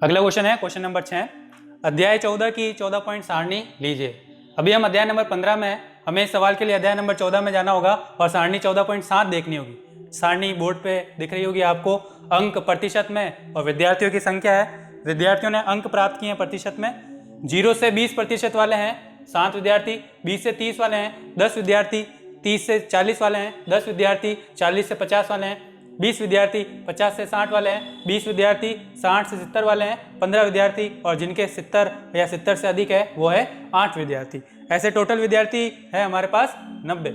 अगला क्वेश्चन है question number 6। अध्याय 14 की 14 पॉइंट सारणी लीजिए। अभी हम अध्याय नंबर 15 में हैं, हमें इस सवाल के लिए अध्याय नंबर 14 में जाना होगा और सारणी 14.7 देखनी होगी। सारणी बोर्ड पे दिख रही होगी आपको, अंक प्रतिशत में और विद्यार्थियों की संख्या है। विद्यार्थियों ने अंक प्राप्त किए हैं प्रतिशत में। 0 से 20% वाले हैं 7 विद्यार्थी, 20 से 30 वाले हैं 10 विद्यार्थी, 30 से 40 वाले हैं 10 विद्यार्थी, 40 से 50 वाले हैं 20 विद्यार्थी, 50 से 60 वाले हैं 20 विद्यार्थी, 60 से 70 वाले हैं 15 विद्यार्थी और जिनके 70 या 70 से अधिक है वो है 8 विद्यार्थी। ऐसे टोटल विद्यार्थी है हमारे पास 90।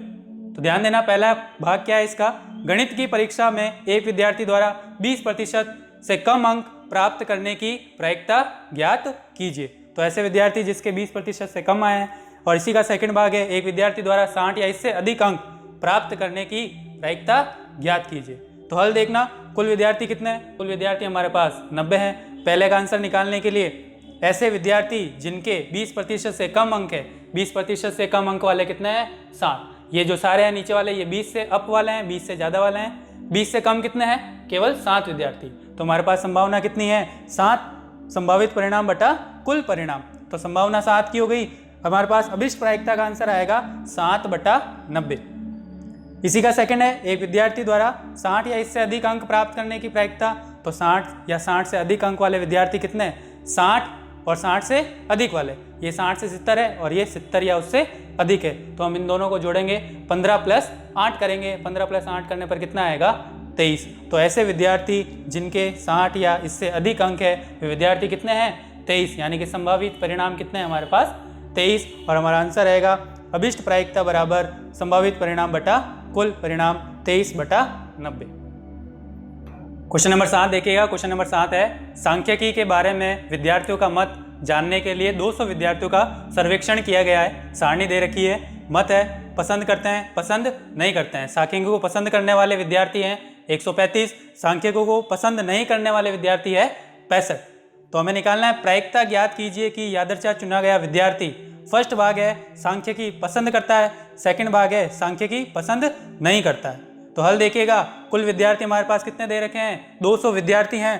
तो ध्यान देना, पहला भाग क्या है इसका, गणित की परीक्षा में एक विद्यार्थी द्वारा 20% से कम अंक प्राप्त करने की प्रायिकता ज्ञात कीजिए। तो ऐसे विद्यार्थी जिसके 20% से कम आए हैं। और इसी का सेकंड भाग है, एक विद्यार्थी द्वारा 60 या इससे अधिक अंक प्राप्त करने की प्रायिकता ज्ञात कीजिए। तो हल देखना, कुल विद्यार्थी कितने हैं, कुल विद्यार्थी हमारे पास 90 हैं। पहले का आंसर निकालने के लिए ऐसे विद्यार्थी जिनके 20% से कम अंक है, 20% से कम अंक वाले कितने हैं 7। ये जो सारे हैं नीचे वाले ये 20 से अप वाले हैं, 20 से ज़्यादा वाले हैं। 20 से कम कितने हैं, केवल 7 विद्यार्थी। तो हमारे पास संभावना कितनी है 7, संभावित परिणाम बटा कुल परिणाम। तो संभावना 7 की हो गई। हमारे पास अभिष्ट प्रायिकता का आंसर आएगा 7/90। इसी का सेकंड है, एक विद्यार्थी द्वारा 60 या इससे अधिक अंक प्राप्त करने की प्रायिकता। तो 60 या 60 से अधिक अंक वाले विद्यार्थी कितने हैं 60 और 60 से अधिक वाले, ये 60 से 70 है और ये 70 या उससे अधिक है। तो हम इन दोनों को जोड़ेंगे, 15 + 8 करेंगे। 15 + 8 करने पर कितना आएगा 23। तो ऐसे विद्यार्थी जिनके 60 या इससे अधिक अंक है वे विद्यार्थी कितने हैं 23, यानी कि संभावित परिणाम कितने हैं हमारे पास 23। और हमारा आंसर रहेगा अभिष्ट प्रायिकता बराबर संभावित परिणाम बटा कुल परिणाम 23/90। क्वेश्चन नंबर 7 देखिएगा। क्वेश्चन नंबर 7 है, सांख्यिकी के बारे में विद्यार्थियों का मत जानने के लिए 200 विद्यार्थियों का सर्वेक्षण किया गया है। सारणी दे रखी है, मत है पसंद करते हैं, पसंद नहीं करते हैं। सांख्यिकी को पसंद करने वाले विद्यार्थी हैं 135, सांख्यिकी को पसंद नहीं करने वाले विद्यार्थी है 65। तो हमें निकालना है प्रायिकता ज्ञात कीजिए कि यादृच्छा चुना गया विद्यार्थी। फर्स्ट भाग है सांख्यिकी पसंद करता है, सेकंड भाग है सांख्यिकी पसंद नहीं करता है। तो हल देखिएगा, कुल विद्यार्थी हमारे पास कितने दे रखे हैं 200 विद्यार्थी हैं।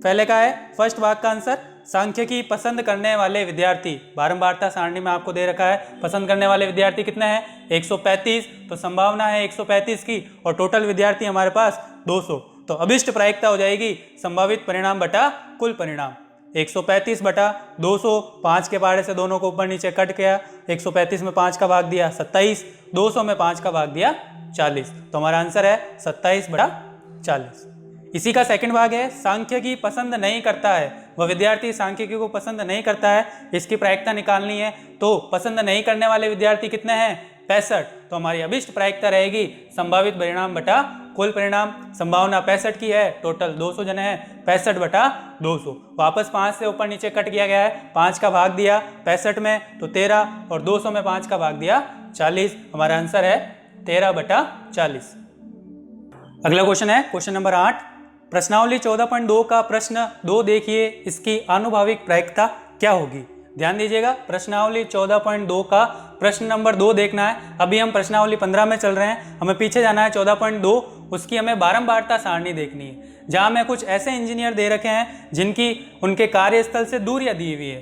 पहले का है फर्स्ट भाग का आंसर सांख्यिकी पसंद करने वाले विद्यार्थी, बारंबारता सारणी में आपको दे रखा है। पसंद करने वाले विद्यार्थी कितने हैं 135, तो संभावना है 135 की और टोटल विद्यार्थी हमारे पास 200। तो अभिष्ट प्रायिकता हो जाएगी संभावित परिणाम बटा कुल परिणाम। 135/200, 5 के पहाड़े से दोनों को ऊपर नीचे कट गया। 135 में 5 का भाग दिया 27, 200 में 5 का भाग दिया 40। तो हमारा आंसर है 27/40। इसी का सेकंड भाग है सांख्यिकी पसंद नहीं करता है, वह विद्यार्थी सांख्यिकी को पसंद नहीं करता है, इसकी प्रायिकता निकालनी है। तो पसंद नहीं करने वाले विद्यार्थी कितने हैं 65। तो हमारी अभिष्ट प्रायिकता रहेगी संभावित परिणाम बटा कुल परिणाम। संभावना 65 की है, टोटल 200 जने हैं, 65/200। वापस 5 से ऊपर नीचे कट किया गया है, 5 का भाग दिया 65 में तो 13 और 200 में 5 का भाग दिया 40। हमारा आंसर है 13/40। अगला क्वेश्चन है क्वेश्चन नंबर 8। प्रश्नावली 14.2 का प्रश्न 2 देखिए, इसकी आनुभाविक प्रायिकता क्या होगी। ध्यान दीजिएगा, प्रश्नावली 14.2 का प्रश्न नंबर 2 देखना है। अभी हम प्रश्नावली 15 में चल रहे हैं, हमें पीछे जाना है 14.2, उसकी हमें बारंबारता सारणी देखनी है, जहां हमें कुछ ऐसे इंजीनियर दे रखे हैं जिनकी उनके कार्यस्थल से दूरियां दी हुई है।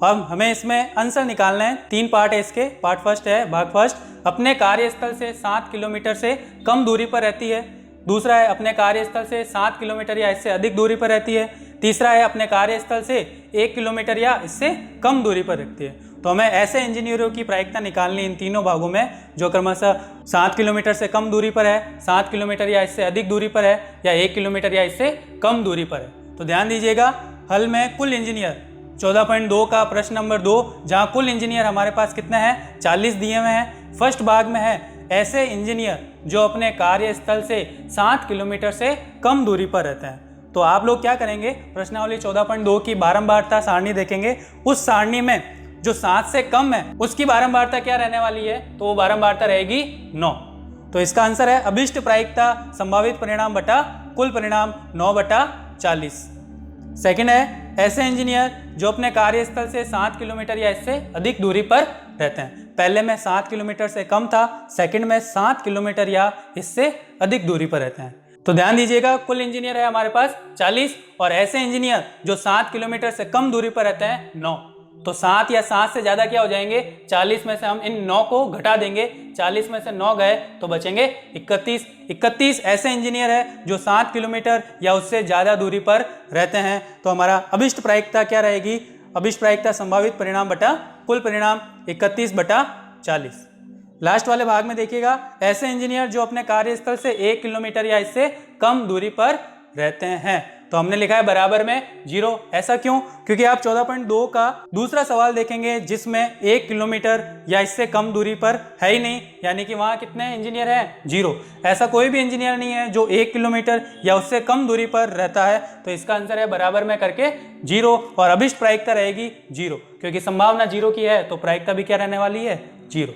अब हमें इसमें आंसर निकालना है। 3 पार्ट है इसके। पार्ट फर्स्ट है, भाग फर्स्ट, अपने कार्यस्थल से 7 किलोमीटर से कम दूरी पर रहती है। दूसरा है अपने कार्यस्थल से 7 किलोमीटर या इससे अधिक दूरी पर रहती है। तीसरा है अपने कार्यस्थल से 1 किलोमीटर या इससे कम दूरी पर रखती है। तो हमें ऐसे इंजीनियरों की प्रायिकता निकालनी इन तीनों भागों में, जो क्रमशः 7 किलोमीटर से कम दूरी पर है, 7 किलोमीटर या इससे अधिक दूरी पर है, या 1 किलोमीटर या इससे कम दूरी पर है। तो ध्यान दीजिएगा, हल में कुल इंजीनियर 14.2 का प्रश्न नंबर 2, जहाँ कुल इंजीनियर हमारे पास कितने हैं 40 दिए हुए हैं। फर्स्ट भाग में है ऐसे इंजीनियर जो अपने कार्यस्थल से 7 किलोमीटर से कम दूरी पर रहते हैं। तो आप लोग क्या करेंगे, प्रश्नावली 14.2 की बारंबारता सारणी देखेंगे। उस सारणी में जो 7 से कम है उसकी बारंबारता क्या रहने वाली है, तो वो बारंबारता रहेगी 9। तो इसका आंसर है अभिष्ट प्रायिकता संभावित परिणाम बटा कुल परिणाम 9/40। सेकंड है ऐसे इंजीनियर जो अपने कार्यस्थल से 7 किलोमीटर या इससे अधिक दूरी पर रहते हैं। पहले में 7 किलोमीटर से कम था, सेकंड में 7 किलोमीटर या इससे अधिक दूरी पर रहते हैं। तो ध्यान दीजिएगा, कुल इंजीनियर है हमारे पास 40 और ऐसे इंजीनियर जो 7 किलोमीटर से कम दूरी पर रहते हैं 9। तो 7 या 7 से ज्यादा क्या हो जाएंगे, 40 में से हम इन 9 को घटा देंगे, 40 में से 9 गए तो बचेंगे 31। 31 ऐसे इंजीनियर है जो 7 किलोमीटर या उससे ज्यादा दूरी पर रहते हैं। तो हमारा अभिष्ट प्रायिकता क्या रहेगी, अभिष्ट प्रायिकता संभावित परिणाम बटा कुल परिणाम 31/40। लास्ट वाले भाग में देखिएगा, ऐसे इंजीनियर जो अपने कार्यस्थल से 1 किलोमीटर या इससे कम दूरी पर रहते हैं। तो हमने लिखा है बराबर में 0। ऐसा क्यों, क्योंकि आप 14.2 का दूसरा सवाल देखेंगे जिसमें 1 किलोमीटर या इससे कम दूरी पर है ही नहीं, यानी कि वहां कितने इंजीनियर हैं, 0। ऐसा कोई भी इंजीनियर नहीं है जो 1 किलोमीटर या उससे कम दूरी पर रहता है। तो इसका आंसर है बराबर में करके 0 और अभिष्ट प्रायिकता रहेगी 0, क्योंकि संभावना 0 की है तो प्रायिकता भी क्या रहने वाली है, 0।